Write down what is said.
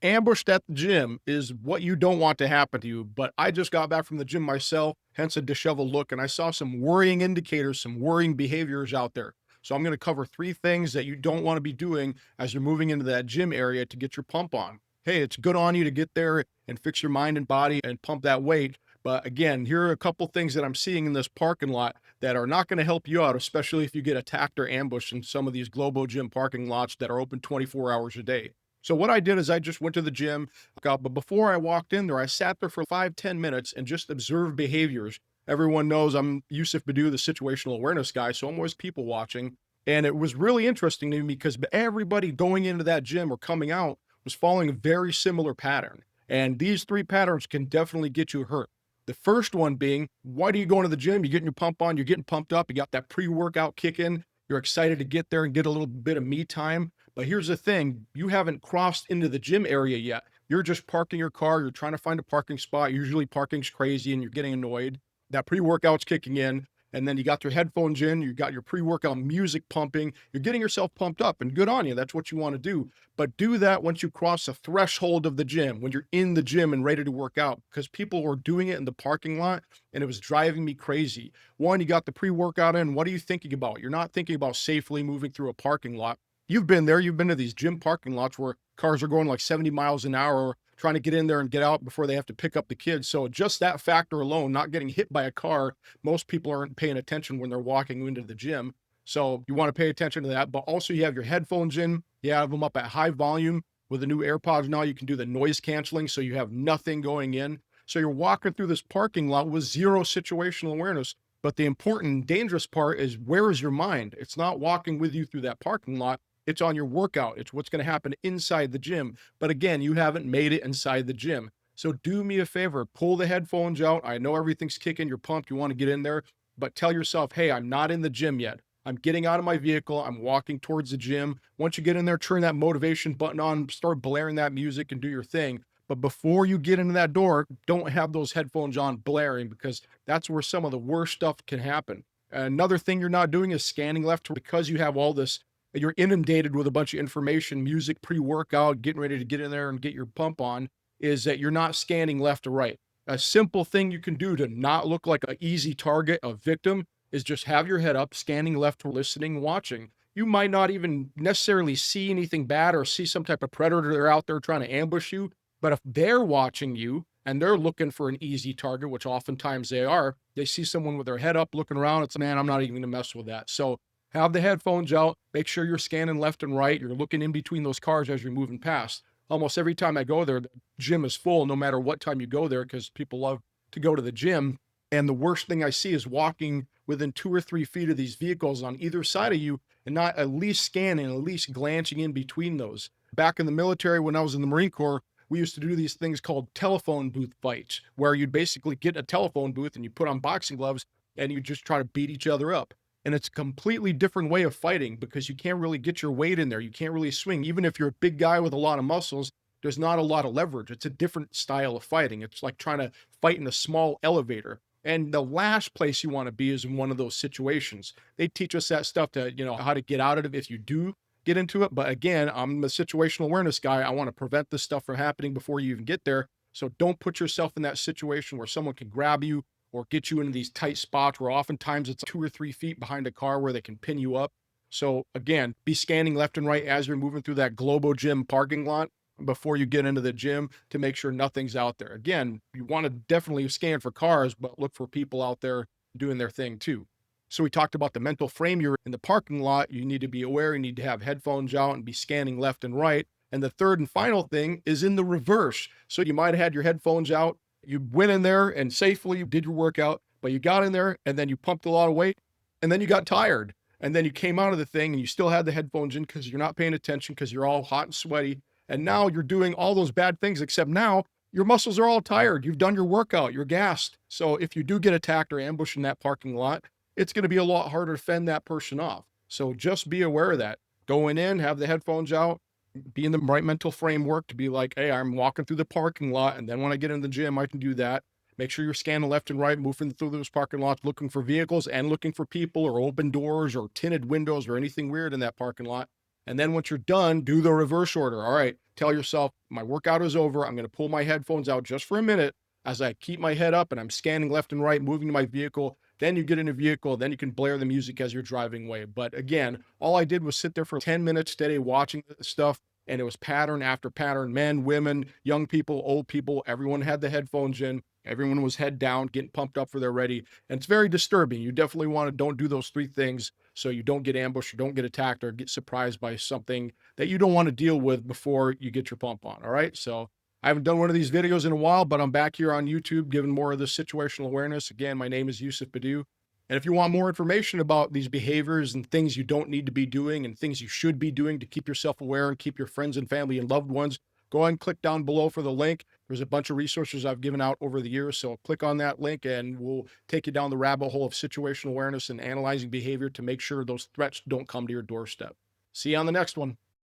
ambushed at the gym is what you don't want to happen to you. But I just got back from the gym myself, hence a disheveled look, and I saw some worrying indicators, some worrying behaviors out there. So I'm going to cover 3 things that you don't want to be doing as you're moving into that gym area to get your pump on. Hey, it's good on you to get there and fix your mind and body and pump that weight. But again, here are a couple things that I'm seeing in this parking lot that are not going to help you out, especially if you get attacked or ambushed in some of these global gym parking lots that are open 24 hours a day. So what I did is I just went to the gym, but before I walked in there, I sat there for 5, 10 minutes and just observed behaviors. Everyone knows I'm Yousef Badou, the situational awareness guy, so I'm always people watching. And it was really interesting to me because everybody going into that gym or coming out was following a very similar pattern. And these 3 patterns can definitely get you hurt. The first one being, why do you go into the gym? You're getting your pump on, you're getting pumped up, you got that pre-workout kick in, you're excited to get there and get a little bit of me time. But here's the thing, you haven't crossed into the gym area yet. You're just parking your car, you're trying to find a parking spot. Usually parking's crazy and you're getting annoyed. That pre-workout's kicking in. And then you got your headphones in, you got your pre-workout music pumping, you're getting yourself pumped up and good on you. That's what you want to do. But do that once you cross the threshold of the gym, when you're in the gym and ready to work out, because people were doing it in the parking lot and it was driving me crazy. One, you got the pre-workout in. What are you thinking about? You're not thinking about safely moving through a parking lot. You've been there. You've been to these gym parking lots where cars are going like 70 miles an hour, trying to get in there and get out before they have to pick up the kids. So just that factor alone, not getting hit by a car, most people aren't paying attention when they're walking into the gym. So you want to pay attention to that. But also you have your headphones in. You have them up at high volume. With the new AirPods now, you can do the noise canceling so you have nothing going in. So you're walking through this parking lot with zero situational awareness. But the important, dangerous part is, where is your mind? It's not walking with you through that parking lot. It's on your workout. It's what's going to happen inside the gym. But again, you haven't made it inside the gym. So do me a favor, pull the headphones out. I know everything's kicking, you're pumped, you want to get in there, but tell yourself, hey, I'm not in the gym yet. I'm getting out of my vehicle. I'm walking towards the gym. Once you get in there, turn that motivation button on, start blaring that music and do your thing. But before you get into that door, don't have those headphones on blaring, because that's where some of the worst stuff can happen. Another thing you're not doing is scanning left, because you have all this, you're inundated with a bunch of information, music, pre-workout, getting ready to get in there and get your pump on, is that you're not scanning left to right. A simple thing you can do to not look like an easy target, a victim, is just have your head up, scanning left, listening, watching. You might not even necessarily see anything bad or see some type of predator out there trying to ambush you. But if they're watching you and they're looking for an easy target, which oftentimes they are, they see someone with their head up looking around, it's, man, I'm not even going to mess with that. So have the headphones out, make sure you're scanning left and right. You're looking in between those cars as you're moving past. Almost every time I go there, the gym is full, no matter what time you go there, because people love to go to the gym. And the worst thing I see is walking within 2 or 3 feet of these vehicles on either side of you and not at least scanning, at least glancing in between those. Back in the military, when I was in the Marine Corps, we used to do these things called telephone booth fights, where you'd basically get a telephone booth and you put on boxing gloves and you just try to beat each other up. And it's a completely different way of fighting, because you can't really get your weight in there. You can't really swing. Even if you're a big guy with a lot of muscles, there's not a lot of leverage. It's a different style of fighting. It's like trying to fight in a small elevator. And the last place you want to be is in one of those situations. They teach us that stuff to, how to get out of it if you do get into it. But again, I'm a situational awareness guy. I want to prevent this stuff from happening before you even get there. So don't put yourself in that situation where someone can grab you or get you into these tight spots where oftentimes it's 2 or 3 feet behind a car where they can pin you up. So again, be scanning left and right as you're moving through that Globo Gym parking lot before you get into the gym to make sure nothing's out there. Again, you want to definitely scan for cars, but look for people out there doing their thing too. So we talked about the mental frame. You're in the parking lot. You need to be aware. You need to have headphones out and be scanning left and right. And the third and final thing is in the reverse. So you might have had your headphones out. You went in there and safely did your workout, but you got in there and then you pumped a lot of weight and then you got tired. And then you came out of the thing and you still had the headphones in because you're not paying attention, because you're all hot and sweaty. And now you're doing all those bad things, except now your muscles are all tired. You've done your workout. You're gassed. So if you do get attacked or ambushed in that parking lot, it's going to be a lot harder to fend that person off. So just be aware of that. Going in, have the headphones out, be in the right mental framework to be like, hey, I'm walking through the parking lot. And then when I get in the gym, I can do that. Make sure you're scanning left and right, moving through those parking lots, looking for vehicles and looking for people or open doors or tinted windows or anything weird in that parking lot. And then once you're done, do the reverse order. All right, tell yourself, my workout is over. I'm going to pull my headphones out just for a minute as I keep my head up and I'm scanning left and right, moving to my vehicle. Then you get in a vehicle, then you can blare the music as you're driving away. But again, all I did was sit there for 10 minutes steady watching the stuff. And it was pattern after pattern, men, women, young people, old people, everyone had the headphones in. Everyone was head down, getting pumped up for their ready. And it's very disturbing. You definitely want to don't do those three things so you don't get ambushed or don't get attacked or get surprised by something that you don't want to deal with before you get your pump on. All right. So I haven't done one of these videos in a while, but I'm back here on YouTube giving more of this situational awareness. Again, my name is Yousef Badou. And if you want more information about these behaviors and things you don't need to be doing and things you should be doing to keep yourself aware and keep your friends and family and loved ones, go ahead and click down below for the link. There's a bunch of resources I've given out over the years. So click on that link and we'll take you down the rabbit hole of situational awareness and analyzing behavior to make sure those threats don't come to your doorstep. See you on the next one.